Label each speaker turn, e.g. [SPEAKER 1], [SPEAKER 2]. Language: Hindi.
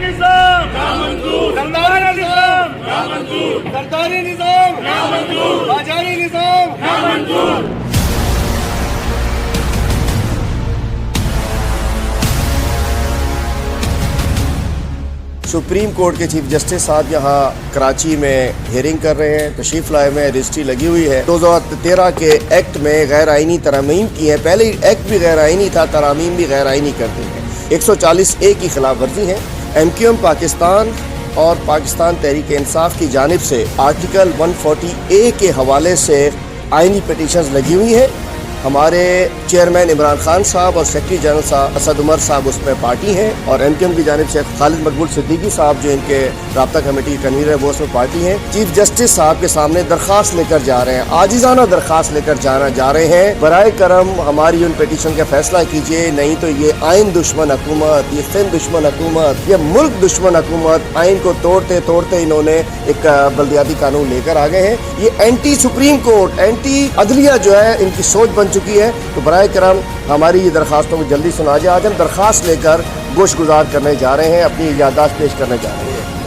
[SPEAKER 1] निजाम सरदारी निजाम सरदारी निजाम बाजारी निजाम
[SPEAKER 2] सुप्रीम कोर्ट के चीफ जस्टिस साहब यहाँ कराची में हियरिंग कर रहे हैं, तशरीफ लाए में रजिस्ट्री लगी हुई है। 2013 के एक्ट में गैर आइनी तरमीम की है। पहले एक्ट भी गैर आइनी था, तरमीम भी गैर आइनी करते हैं। 140A की खिलाफ वर्जी है। MQM पाकिस्तान और पाकिस्तान तहरीक इंसाफ की जानिब से आर्टिकल 140A के हवाले से आइनी पिटीशन लगी हुई है। हमारे चेयरमैन इमरान खान साहब और सेक्रेटरी जनरल साहब असद उमर साहब उसमें पार्टी हैं और MQM की जानिब से खालिद मकबूल सिद्दीकी साहब जो इनके राब्ता कमेटी के कन्वीनर है वो उसमें पार्टी हैं। चीफ जस्टिस साहब के सामने दरख्वास्त लेकर जा रहे हैं, आजिज़ाना दरख्वास्त लेकर जा रहे हैं। बराए करम हमारी उन पिटीशन का फैसला कीजिए, नहीं तो ये आइन दुश्मन हुकूमत, ये सिंध दुश्मन हुकूमत, ये मुल्क दुश्मन हुकूमत आइन को तोड़ते तोड़ते इन्होंने एक बल्दियाती कानून लेकर आ गए हैं। ये एंटी सुप्रीम कोर्ट, एंटी अदलिया जो है इनकी सोच बन चुकी है। तो बराए करम हमारी ये दरख्वास्तों को जल्दी सुना जाए। आज हम दरख्वास्त लेकर गोश गुजार करने जा रहे हैं, अपनी याददाश्त पेश करने जा रहे हैं।